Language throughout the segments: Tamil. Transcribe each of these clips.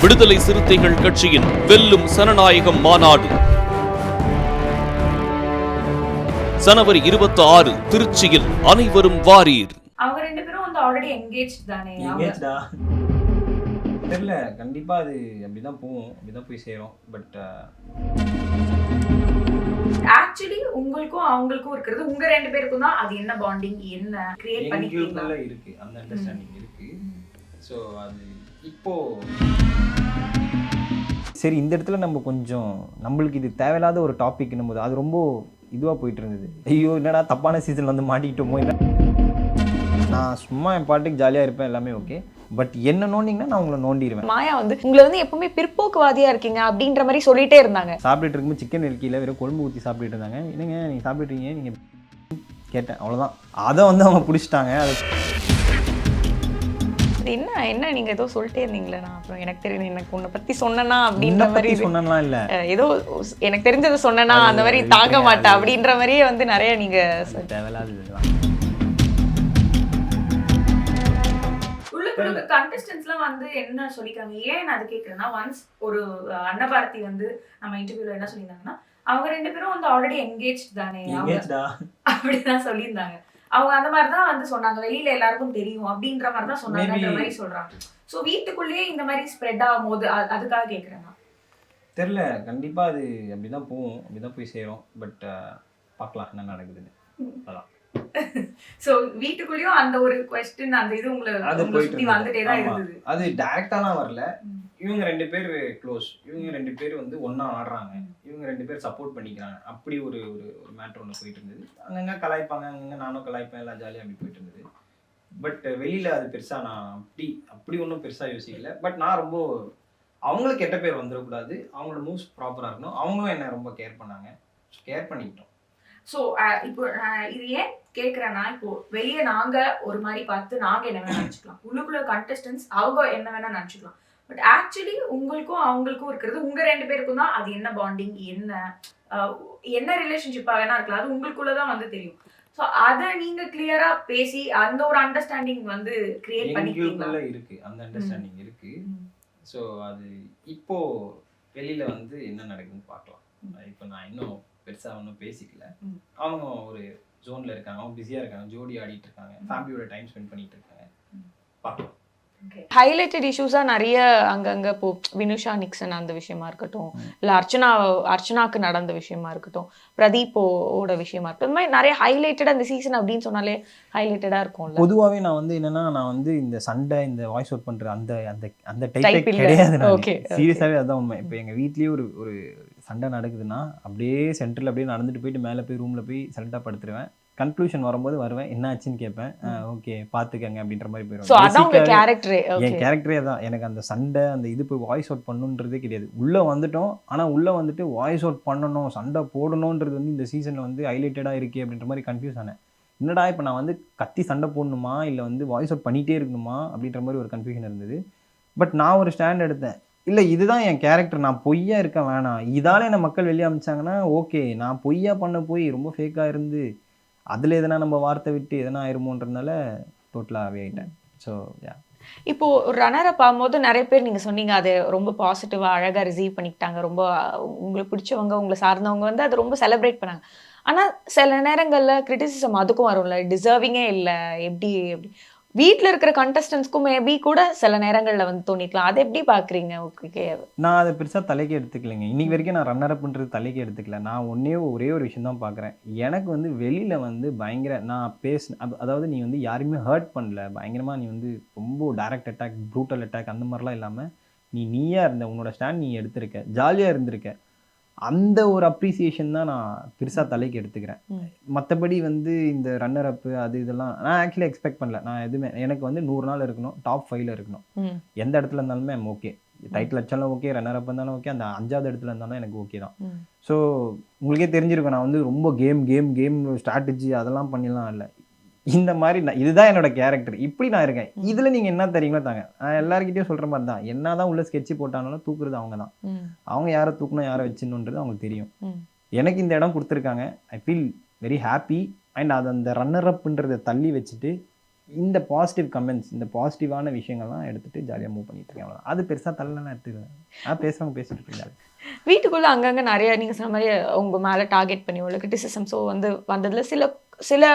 விடுதலை சிறுத்தைகள் கட்சியின் வெல்லும் சனநாயகம் மாநாடு ஜனவரி 26 திருச்சியில் அனைவரும் வாரீர். அவங்க ரெண்டு பேரும் வந்து ஆல்ரெடி என்கேஜ் தானே? என்கேஜ்டா தெரியல, கண்டிப்பா அது அப்படிதான் போகும், அப்படிதான் போய் சேரும். பட் ஆக்சுவலி உங்களுக்கும் அவங்களுக்கும் இருக்கிறது உங்க ரெண்டு பேருக்கும் தான். அது என்ன பாண்டிங், என்ன கிரியேட் பண்ணிருக்கீங்களா? இருக்கு அந்த அண்டர்ஸ்டாண்டிங் இருக்கு. ஸோ அது இப்போ சரி, இந்த இடத்துல நம்ம கொஞ்சம் நம்மளுக்கு இது தேவையில்லாத ஒரு டாபிக்னும் போது அது ரொம்ப இதுவாக போயிட்டு இருந்தது. ஐயோ என்னடா தப்பான சீசன் வந்து மாட்டிக்கிட்டோமோ. இல்லை, நான் சும்மா என் பாட்டுக்கு ஜாலியாக இருப்பேன், எல்லாமே ஓகே. பட் என்ன நோண்டிங்கன்னா நான் உங்களை நோண்டிடுவேன். மாயா வந்து உங்களை வந்து எப்பவுமே பிற்போக்குவாதியா இருக்கீங்க அப்படின்ற மாதிரி சொல்லிட்டே இருந்தாங்க. சாப்பிட்டுட்டு இருக்கும்போது சிக்கன் நெருக்கியில் வெறும் கொழும்பு ஊற்றி சாப்பிட்டுட்டு இருந்தாங்க. என்னங்க நீங்கள் சாப்பிட்றீங்க, நீங்கள் கேட்டேன், அவ்வளோதான். அதை வந்து அவங்க பிடிச்சிட்டாங்க. அது என்ன என்ன நீங்க ஏதோ சொல்லிட்டே இருந்தீங்களே, நான் அப்புறம் எனக்கு தெரியும் எனக்கு உன்னை பத்தி சொன்னனா அப்படின்ற மாதிரி சொன்னலாம். இல்லை, ஏதோ எனக்கு தெரிஞ்சதை சொன்னனா அந்த மாதிரி தாங்க மாட்டேன் அப்படின்ற மாதிரியே வந்து நிறைய நீங்க தேவையில்லாத கண்டஸ்டன்ஸ்லாம் வந்து என்ன சொல்லிக்கிறாங்க. ஏன் நான் அது கேட்குறேன்னா, ஒன்ஸ் ஒரு அன்னபாரதி வந்து நம்ம இன்டர்வியூல என்ன சொல்லியிருந்தாங்கன்னா, அவங்க ரெண்டு பேரும் வந்து ஆல்ரெடி என்கேஜ் தானே அப்படிதான் சொல்லியிருந்தாங்க. அவங்க அந்த மாதிரி தான் வந்து சொன்னாங்க, வெளியில எல்லாருக்கும் தெரியும் அப்படின்ற மாதிரி தான் சொன்னாங்கன்ற மாதிரி சொல்றாங்க. ஸோ வீட்டுக்குள்ளேயே இந்த மாதிரி ஸ்ப்ரெட் ஆகும் போது அதுக்காக கேட்குறேன். தெரில, கண்டிப்பாக அது அப்படிதான் போகும், அப்படிதான் போய் சேரும். பட் பார்க்கலாம் என்ன நடக்குதுன்னு. அதான். ஸோ வீட்டுக்குள்ளேயும் அந்த ஒரு கொஸ்டின், அந்த இது உங்களை சுற்றி வந்துட்டே தான் இருந்தது. அது டைரக்டாலாம் வரல. இவங்க ரெண்டு பேர் க்ளோஸ், இவங்க ரெண்டு பேர் வந்து ஒன்றா ஆடுறாங்க, இவங்க ரெண்டு பேர் சப்போர்ட் பண்ணிக்கிறாங்க, அப்படி ஒரு ஒரு மேட்ரு ஒன்று போயிட்டு இருந்தது. அங்கங்கே கலாய்ப்பாங்க, அங்கங்கே நானும் கலாய்ப்பேன், எல்லாம் ஜாலியாக அப்படி போயிட்டு இருந்தது. பட் வெளியில் அது பெருசாக நான் அப்படி ஒன்றும் பெருசாக யோசிக்கல. பட் நான் ரொம்ப அவங்களுக்கு கெட்ட பேர் வந்துடக்கூடாது, அவங்களோட மூவ்ஸ் ப்ராப்பராக இருக்கணும். அவங்களும் என்னை ரொம்ப கேர் பண்ணாங்க, கேர் பண்ணிக்கிட்டோம். ஸோ இப்போ இது ஏன் கேட்குறேன்னா, இப்போ வெளியே நாங்கள் ஒரு மாதிரி பார்த்து நாங்கள் என்ன வேணால் நினச்சிக்கலாம், உள்ளுக்குள்ள கண்டஸ்டன்ஸ் அவங்க என்ன வேணால் நினச்சிக்கலாம். பட் ஆக்சுவலி உங்களுக்கும் அவங்களுக்கும் இருக்கிறது உங்க ரெண்டு பேருக்கும் தான். அது என்ன பாண்டிங், என்ன ரிலேஷன்ஷிப்பாக வேணா இருக்கலாம், அது உங்களுக்குள்ளதான் வந்து தெரியும். ஸோ அதை நீங்க கிளியரா பேசி அந்த ஒரு அண்டர்ஸ்டாண்டிங் வந்து கிரியேட் பண்ணிக்கிறீங்களா? இருக்கு, அந்த அண்டர்ஸ்டாண்டிங் இருக்கு. ஸோ அது இப்போ வெளியில வந்து என்ன நடக்குதுன்னு பார்க்கலாம். இப்போ நான் இன்னும் பெருசா ஒன்றும் பேசிக்கல. அவங்க ஒரு ஜோன்ல இருக்காங்க, அவங்க பிஸியா இருக்காங்க, ஜோடி ஆடிட்டு இருக்காங்க, ஃபேமிலியோட டைம் ஸ்பெண்ட் பண்ணிட்டு இருக்காங்க. பார்க்கலாம். ஹைலைட்டட் இஷ்யூஸா நிறைய அங்கங்க இப்போ வினுஷா நிக்சன் அந்த விஷயமா இருக்கட்டும், இல்ல அர்ச்சனாக்கு நடந்த விஷயமா இருக்கட்டும், பிரதீப்போட விஷயமா இருக்கட்டும், இந்த மாதிரி நிறைய ஹைலைட்டட் அந்த சீசன் அப்படின்னு சொன்னாலே ஹைலைட்டடா இருக்கும். பொதுவாகவே நான் வந்து என்னன்னா, நான் வந்து இந்த சண்டை, இந்த வாய்ஸ் அவுட் பண்ற அந்த அந்த அந்த டைப் கிடையாது. சீரியஸாவே அதுதான் உண்மை. இப்போ எங்க வீட்லயே ஒரு சண்டை நடக்குதுன்னா அப்படியே சென்டர்ல அப்படியே நடந்துட்டு போயிட்டு மேலே போய் ரூம்ல போய் சண்டை படுத்துருவேன். கன்க்ளூஷன் வரும்போது வருவேன், என்ன ஆச்சுன்னு கேட்பேன், ஓகே பாத்துக்கங்க அப்படின்ற மாதிரி போயிடும். என் கேரக்டரே தான். எனக்கு அந்த சண்டை அந்த இது போய் வாய்ஸ் அவுட் பண்ணணுன்றதே கிடையாது. உள்ள வந்துட்டோம், ஆனா உள்ள வந்துட்டு வாய்ஸ் அவுட் பண்ணணும், சண்டை போடணுன்றது வந்து இந்த சீசன்ல வந்து ஹைலைட்டடா இருக்கே அப்படின்ற மாதிரி கன்ஃபியூஸ் ஆனேன். என்னடா இப்போ நான் வந்து கத்தி சண்டை போடணுமா இல்லை வந்து வாய்ஸ் அவுட் பண்ணிட்டே இருக்கணுமா அப்படின்ற மாதிரி ஒரு கன்ஃபியூஷன் இருந்தது. பட் நான் ஒரு ஸ்டாண்ட் எடுத்தேன், இல்லை இதுதான் என் கேரக்டர், நான் பொய்யா இருக்க வேணாம். இதால என்ன மக்கள் வெளியே அமைச்சாங்கன்னா ஓகே, நான் பொய்யா பண்ண போய் ரொம்ப ஃபேக்காக இருந்து அதில் எதனா நம்ம வார்த்தை விட்டு எதனா ஆயிருமோன்றதுனால டோட்டலாகவே ஆகிட்டேன். ஸோ இப்போ ரன்னரை பார்க்கும்போது நிறைய பேர் நீங்கள் சொன்னீங்க அது ரொம்ப பாசிட்டிவாக அழகாக ரிசீவ் பண்ணிக்கிட்டாங்க, ரொம்ப உங்களுக்கு பிடிச்சவங்க உங்களை சார்ந்தவங்க வந்து அதை ரொம்ப செலிப்ரேட் பண்ணாங்க. ஆனால் சில நேரங்களில் கிரிட்டிசிசம் அதுக்கும் வரும்ல, டிசர்விங்கே இல்லை எப்படி வீட்டில் இருக்கிற கண்டஸ்டன்ஸ்க்கும் மேபி கூட சில நேரங்களில் வந்து தோணிக்கலாம். அதை எப்படி பார்க்குறீங்க? ஓகே, நான் அதை பெருசாக தலைக்கு எடுத்துக்கலைங்க. இன்னைக்கு வரைக்கும் நான் ரன்னர் அப்ன்றது தலைக்கு எடுத்துக்கல. நான் ஒரே ஒரு விஷயம் தான் பார்க்குறேன். எனக்கு வந்து வெளியில் வந்து பயங்கர நான் அதாவது நீ வந்து யாருமே ஹர்ட் பண்ணல, பயங்கரமாக நீ வந்து ரொம்ப டைரக்ட் அட்டாக், ப்ரூட்டல் அட்டாக் அந்த மாதிரிலாம் இல்லாமல் நீயா இருந்த, உன்னோட ஸ்டாண்ட் நீ எடுத்திருக்க, ஜாலியாக இருந்திருக்க, அந்த ஒரு அப்ரிசியேஷன் தான் நான் பெருசாக தலைக்கு எடுத்துக்கிறேன். மற்றபடி வந்து இந்த ரன்னர் அப்பு அது இதெல்லாம் நான் ஆக்சுவலி எக்ஸ்பெக்ட் பண்ணல. நான் எதுவுமே, எனக்கு வந்து 100 நாள் இருக்கணும், டாப் 5ல இருக்கணும், எந்த இடத்துல இருந்தாலுமே ஓகே. டைட்டில் அடிச்சாலும் ஓகே, ரன்னர் அப் இருந்தாலும் ஓகே, அந்த 5வது இடத்துல இருந்தாலும் எனக்கு ஓகே தான். ஸோ உங்களுக்கே தெரிஞ்சிருக்கும், நான் வந்து ரொம்ப கேம் ஸ்ட்ராட்டஜி அதெல்லாம் பண்ணிடலாம் இல்லை. இந்த மாதிரி இதுதான் என்னோட கேரக்டர், இப்படி நான் இருக்கேன். இதுல நீங்க என்ன தெரியுங்களோ தாங்க. நான் எல்லாருக்கிட்டையும் சொல்ற மாதிரி தான், என்னதான் உள்ள ஸ்கெட்ச் போட்டாலும் தூக்குறது அவங்க தான். அவங்க யாரை தூக்கணும் யாரை வச்சுன்னுன்றது அவங்களுக்கு தெரியும். எனக்கு இந்த இடம் கொடுத்துருக்காங்க, I feel very happy. And அது அந்த ரன்னர் அப்ன்றதை தள்ளி வச்சுட்டு இந்த பாசிட்டிவ் கமெண்ட்ஸ், இந்த பாசிட்டிவான விஷயங்கள்லாம் எடுத்துகிட்டு ஜாலியாக மூவ் பண்ணிட்டு இருக்கேன். அவ்வளோதான். அது பெருசாக தள்ளலாம் எடுத்துக்கிறேன். பேசுகிறவங்க பேசிட்டு இருக்காங்க. வீட்டுக்குள்ள அங்கங்க நிறைய நீங்க சொன்ன மாதிரி உங்க மேல டார்கெட் பண்ணி உள்ள கிரிட்டிசிசம்ஸோ வந்து வந்ததுல சில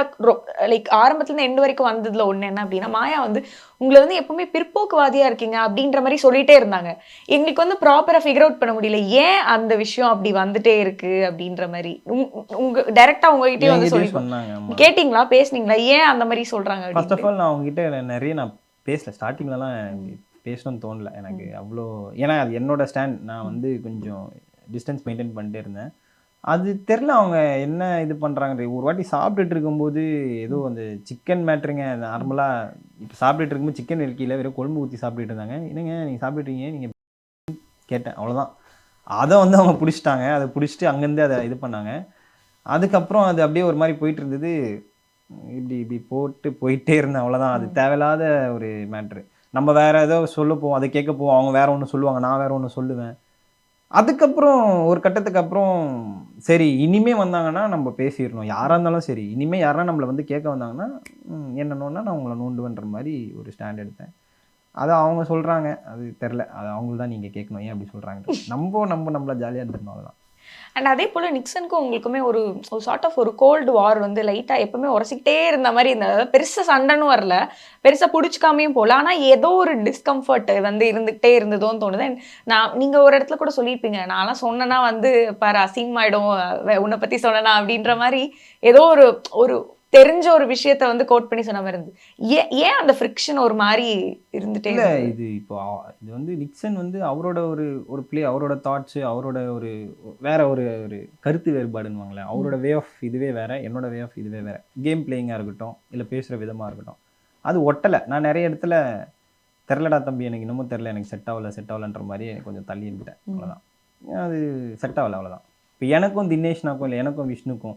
லைக் ஆரம்பத்துல இருந்து எண்டு வரைக்கும் வந்ததுல ஒண்ணு என்ன அப்படின்னா, மாயா வந்து உங்களை வந்து எப்பவுமே பிற்போக்குவாதியா இருக்கீங்க அப்படின்ற மாதிரி சொல்லிட்டே இருந்தாங்க. எங்களுக்கு வந்து ப்ராப்பரா ஃபிகர் அவுட் பண்ண முடியல, ஏன் அந்த விஷயம் அப்படி வந்துட்டே இருக்கு அப்படின்ற மாதிரி. உங்க டைரக்டா உங்ககிட்டயே வந்து சொல்லி சொன்னாங்க. கேட்டீங்களா, பேசுனீங்களா, ஏன் அந்த மாதிரி சொல்றாங்க? ஃபர்ஸ்ட் ஆஃப் ஆல் நான் அவங்ககிட்ட நிறைய பேசல. ஸ்டார்டிங்லலாம் பேசணும்னு தோணல எனக்கு அவ்வளோ. ஏன்னா அது என்னோட ஸ்டாண்ட். நான் வந்து கொஞ்சம் டிஸ்டன்ஸ் மெயின்டைன் பண்ணிட்டே இருந்தேன். அது தெரில அவங்க என்ன இது பண்ணுறாங்க. ஒரு வாட்டி சாப்பிட்டுட்டு இருக்கும்போது ஏதோ அந்த சிக்கன் மேட்ருங்க. நார்மலாக இப்போ சாப்பிட்டுட்டு இருக்கும்போது சிக்கன் இருக்கையில் வெறும் கொழும்பு ஊற்றி சாப்பிட்டுட்டு இருந்தாங்க. என்னங்க நீங்கள் சாப்பிட்டுட்டீங்க நீங்கள் கேட்டேன், அவ்வளோதான். அதை வந்து அவங்க பிடிச்சிட்டாங்க. அதை பிடிச்சிட்டு அங்கேருந்து அதை இது பண்ணாங்க. அதுக்கப்புறம் அது அப்படியே ஒரு மாதிரி போயிட்டு இருந்தது. இப்படி போயிட்டே இருந்தேன், அவ்வளோதான். அது தேவையில்லாத ஒரு மேட்ரு. நம்ம வேற ஏதோ சொல்ல போவோம், அதை கேட்க போவோம், அவங்க வேற ஒன்று சொல்லுவாங்க, நான் வேற ஒன்று சொல்லுவேன். அதுக்கப்புறம் ஒரு கட்டத்துக்கு அப்புறம் சரி இனிமே வந்தாங்கன்னா நம்ம பேசிடணும், யாராக இருந்தாலும் சரி. இனிமேல் யாரா நம்மளை வந்து கேட்க வந்தாங்கன்னா என்னன்னா நான் உங்களை நோண்டுவேன்ற மாதிரி ஒரு ஸ்டாண்ட் எடுத்தேன். அதை அவங்க சொல்கிறாங்க, அது தெரில. அது அவங்களுக்கு தான் நீங்கள் கேட்கணும், ஏன் அப்படி சொல்கிறாங்க. நம்மளை ஜாலியாக இருந்துடணும், அவ்வளோதான். அண்ட் அதே போல் நிக்சனுக்கும் உங்களுக்குமே ஒரு சார்ட் ஆஃப் ஒரு கோல்டு வார் வந்து லைட்டாக எப்பவுமே உரசிக்கிட்டே இருந்த மாதிரி இந்த பெருசாக சண்டைன்னு வரல, பெருசாக பிடிச்சிக்காமையும் போகல, ஆனால் ஏதோ ஒரு டிஸ்கம்ஃபர்ட் வந்து இருந்துகிட்டே இருந்ததோன்னு தோணுது. நீங்கள் ஒரு இடத்துல கூட சொல்லியிருப்பீங்க, நான்லாம் சொன்னேன்னா வந்து பாரு அசிங்கமாயிடும் உன்னை பற்றி சொன்னேன்னா அப்படின்ற மாதிரி ஏதோ ஒரு தெரிஞ்ச ஒரு விஷயத்த வந்து கோட் பண்ணி சொன்ன மாதிரி இருந்து. ஏன் அந்த ஃப்ரிக்ஷன் ஒரு மாதிரி இருந்துட்டே இல்லை. இது இப்போ இது வந்து நிக்சன் வந்து அவரோட ஒரு பிளே, அவரோட தாட்ஸு, அவரோட வேற ஒரு கருத்து வேறுபாடுன்னுவாங்களே, அவரோட வே ஆஃப் இதுவே வேற, என்னோட வே ஆஃப் இதுவே வேற. கேம் பிளேயிங்காக இருக்கட்டும், இல்லை பேசுகிற விதமாக இருக்கட்டும், அது ஒட்டலை. நான் நிறைய இடத்துல தெரிலடா தம்பி, எனக்கு இன்னமும் தெரில, எனக்கு செட் ஆகலைன்ற மாதிரி எனக்கு கொஞ்சம் தள்ளி இருந்துட்டேன், அவ்வளோதான். அது செட் ஆகலை, அவ்வளோதான். இப்போ எனக்கும் தினேஷ்னாக்கும் இல்லை எனக்கும் விஷ்ணுக்கும்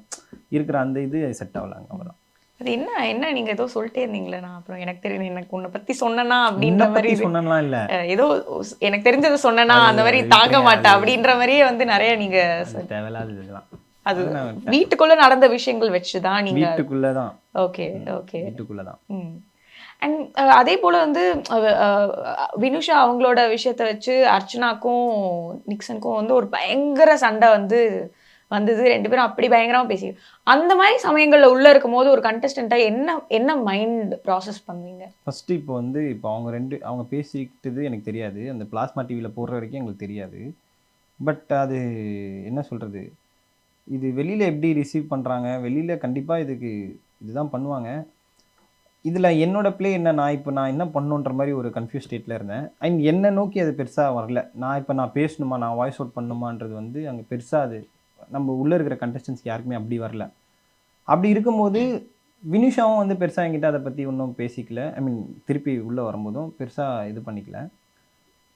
இருக்கிற அந்த இது செட் ஆகலாங்க, அவ்வளோதான். அது என்ன நீங்க ஏதோ சொல்லிட்டே இருந்தீங்களே, நான் அப்புறம் எனக்கு தெரியும் எனக்கு உன்னை பத்தி சொன்னனா அப்படின்ற மாதிரி சொன்னலாம் இல்லை, ஏதோ எனக்கு தெரிஞ்சதை சொன்னனா அந்த மாதிரி தாங்க மாட்டேன் அப்படின்ற மாதிரியே வந்து நிறைய நீங்க தேவையில்லாத இதெல்லாம். அது வீட்டுக்குள்ள நடந்த விஷயங்கள் வச்சுதான் நீங்க வீட்டுக்குள்ளதான். ஓகே வீட்டுக்குள்ளதான். அண்ட் அதே போல வந்து வினுஷா அவங்களோட விஷயத்த வச்சு அர்ச்சனாக்கும் நிக்சனுக்கும் வந்து ஒரு பயங்கர சண்டை வந்தது. ரெண்டு பேரும் அப்படி பயங்கரமா பேசி அந்த மாதிரி சமயங்கள்ல உள்ள இருக்கும் போது ஒரு கண்டஸ்டண்டா என்ன மைண்ட் ப்ராசஸ் பண்ணுவீங்க? ஃபர்ஸ்ட் இப்போ அவங்க பேசிக்கிட்டது எனக்கு தெரியாது. அந்த பிளாஸ்மா டிவியில் போடுற வரைக்கும் எங்களுக்கு தெரியாது. பட் அது என்ன சொல்றது, இது வெளியில எப்படி ரிசீவ் பண்றாங்க, வெளியில கண்டிப்பா இதுதான் பண்ணுவாங்க. இதில் என்னோட பிளே என்ன, நான் என்ன பண்ணுன்ற மாதிரி ஒரு கன்ஃபியூஸ் ஸ்டேட்டில் இருந்தேன். அண்ட் என்னை நோக்கி அது பெருசாக வரல. நான் பேசணுமா, நான் வாய்ஸ் அவுட் பண்ணணுமான்றது வந்து அங்கே பெருசாக அது நம்ம உள்ளே இருக்கிற கண்டஸ்டன்ஸ்க்கு யாருக்குமே அப்படி வரல. அப்படி இருக்கும்போது வினுஷாவும் வந்து பெருசாக என்கிட்ட அதை பற்றி ஒன்றும் பேசிக்கல. திருப்பி உள்ளே வரும்போதும் பெருசாக இது பண்ணிக்கல.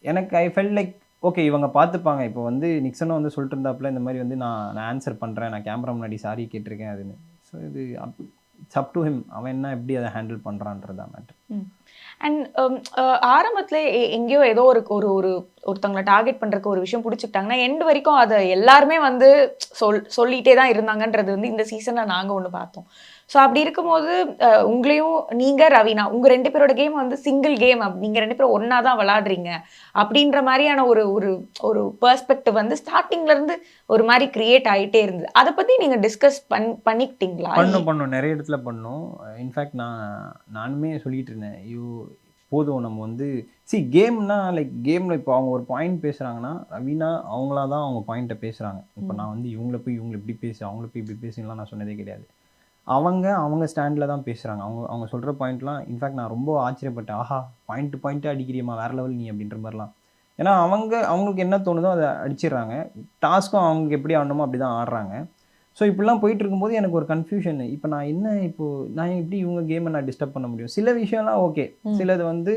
எனக்கு ஐ ஃபெல்ட் லைக் ஓகே இவங்க பார்த்துப்பாங்க. இப்போ வந்து நிக்சனும் வந்து சொல்லிட்டு இருந்தாப்புல இந்த மாதிரி வந்து நான் ஆன்சர் பண்ணுறேன், நான் கேமரா முன்னாடி சாரி கேட்டிருக்கேன் அதுன்னு. ஸோ இது இட்ஸ் அப் டு ஹிம், அவன் என்ன எப்படி அதை ஹேண்டில் பண்ணுறான்றது தான் மேட்டர். அண்ட் ஆரம்பத்துல எங்கேயோ ஏதோ ஒருத்தவங்களை டார்கெட் பண்றதுக்கு ஒரு விஷயம் பிடிச்சிக்கிட்டாங்கன்னா எண்டு வரைக்கும் அதை எல்லாருமே வந்து சொல்லிட்டே தான் இருந்தாங்கன்றது வந்து இந்த சீசன்ல நாங்க ஒன்று பார்த்தோம். ஸோ அப்படி இருக்கும்போது உங்களையும் நீங்க ரவீனா உங்க ரெண்டு பேரோட கேம் வந்து சிங்கிள் கேம், நீங்க ரெண்டு பேரும் ஒன்னா தான் விளையாடுறீங்க அப்படின்ற மாதிரியான ஒரு பெர்ஸ்பெக்டிவ் வந்து ஸ்டார்டிங்ல இருந்து ஒரு மாதிரி கிரியேட் ஆகிட்டே இருந்தது. அதை பத்தி நீங்க டிஸ்கஸ் பண்ணிக்கிட்டீங்களா? பண்ணோம் நிறைய இடத்துல பண்ணோம். இன்ஃபேக்ட் நானுமே சொல்லிட்டு இருந்தேன், போதும் நம்ம வந்து கேம்னா லைக் கேமில் இப்போ அவங்க ஒரு பாயிண்ட் பேசுகிறாங்கன்னா ரவீனா அவங்களா தான் அவங்க பாயிண்ட்டை பேசுகிறாங்க. இப்போ நான் வந்து இவங்களை இப்படி பேசு, அவங்கள போய் இப்படி பேசுங்கலாம் நான் சொன்னதே கிடையாது. அவங்க ஸ்டாண்டில் தான் பேசுகிறாங்க. அவங்க சொல்கிற பாயிண்ட்லாம் இன்ஃபேக்ட் நான் ரொம்ப ஆச்சரியப்பட்டேன். ஆஹா பாயிண்ட்டு அடிக்கிறியம்மா வேறு லெவல் நீ அப்படின்ற மாதிரிலாம். ஏன்னா அவங்களுக்கு என்ன தோணுதோ அதை அடிச்சிடுறாங்க. டாஸ்க்கும் அவங்களுக்கு எப்படி ஆடணுமோ அப்படி தான் ஆடுறாங்க. ஸோ இப்படிலாம் போயிட்டு இருக்கும்போது எனக்கு ஒரு கன்ஃபியூஷன். இப்போ நான் எப்படி இவங்க கேமை நான் டிஸ்டர்ப் பண்ண முடியும்? சில விஷயம்லாம் ஓகே, சிலது வந்து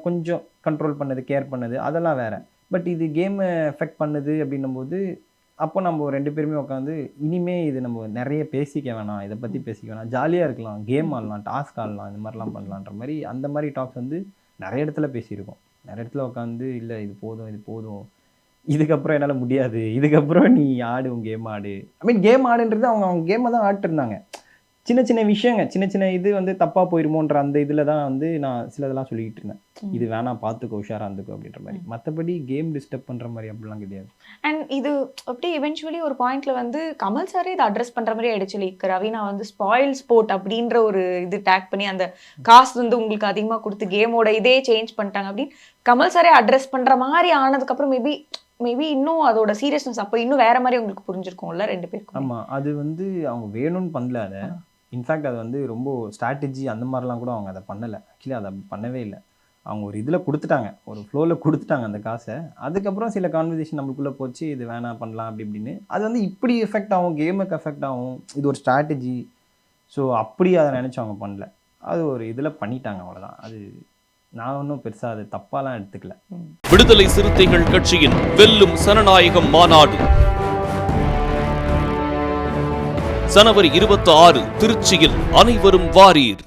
கொஞ்சம் கண்ட்ரோல் பண்ணது, கேர் பண்ணது அதெல்லாம் வேறு. பட் இது கேமை எஃபெக்ட் பண்ணுது அப்படின்னும் போது அப்போ நம்ம ரெண்டு பேருமே உட்காந்து இனிமே இது நம்ம நிறைய பேசிக்க வேணாம், இதை பற்றி பேசிக்க வேணாம், ஜாலியாக இருக்கலாம், கேம் ஆடலாம், டாஸ்க் ஆடலாம், இந்த மாதிரிலாம் பண்ணலான்ற மாதிரி அந்த மாதிரி டாக்ஸ் வந்து நிறைய இடத்துல பேசியிருக்கோம். நிறைய இடத்துல உட்காந்து இல்லை இது போதும், இதுக்கப்புறம் என்னால் முடியாது, இதுக்கப்புறம் நீ ஆடு, உன் கேம் ஆடு. கேம் ஆடுன்றது அவங்க கேமை தான் ஆடிட்டு இருந்தாங்க. சின்ன சின்ன விஷயங்க சின்ன சின்ன இது வந்து தப்பாக போயிருமோன்ற அந்த இதில் தான் வந்து நான் சிலதெல்லாம் சொல்லிக்கிட்டு இருந்தேன். இது வேணாம் பார்த்துக்கோ உஷாராக இருந்துக்கோ அப்படின்ற மாதிரி. மற்றபடி கேம் டிஸ்டர்ப் பண்ணுற மாதிரி அப்படிலாம் கிடையாது. அண்ட் இது அப்படியே இவென்ச்சுவலி ஒரு பாயிண்ட்ல வந்து கமல் சாரே இதை அட்ரஸ் பண்ற மாதிரி ஆயிடுச்சு. லைக் ரவீனா வந்து ஸ்பாயில் ஸ்போர்ட் அப்படின்ற ஒரு இது டேக் பண்ணி அந்த காசு வந்து உங்களுக்கு அதிகமாக கொடுத்து கேமோட இதே சேஞ்ச் பண்ணிட்டாங்க அப்படின்னு கமல் சாரே அட்ரஸ் பண்ற மாதிரி ஆனதுக்கப்புறம் மேபி இன்னும் அதோட சீரியஸ்னஸ் அப்போ இன்னும் வேற மாதிரி உங்களுக்கு புரிஞ்சிருக்கும்ல 2 பேருக்கும். ஆமாம், அது வந்து அவங்க வேணும்னு பண்ணல அதை. இன்ஃபேக்ட் அது வந்து ரொம்ப ஸ்ட்ராட்டஜி அந்த மாதிரிலாம் கூட அவங்க அதை பண்ணலை. ஆக்சுவலி அதை பண்ணவே இல்லை. அவங்க ஒரு இதில் கொடுத்துட்டாங்க, ஒரு ஃப்ளோவில் கொடுத்துட்டாங்க அந்த காசை. அதுக்கப்புறம் சில கான்வர்சேஷன் நம்மளுக்குள்ளே போச்சு, இது வேணாம் பண்ணலாம் அப்படி இப்படின்னு. அது வந்து இப்படி எஃபெக்ட் ஆகும், கேமுக்கு எஃபெக்ட் ஆகும், இது ஒரு ஸ்ட்ராட்டஜி. ஸோ அப்படி அதை நினச்சி அவங்க பண்ணல. அது ஒரு இதில் பண்ணிட்டாங்க, அவ்வளோதான். அது நான் ஒன்றும் பெருசாக அது தப்பாலாம் எடுத்துக்கல. விடுதலை சிறுத்தைகள் கட்சியின் வெல்லும் சனநாயகம் மாநாடு ஜனவரி 26 திருச்சியில். அனைவரும் வாரீர்.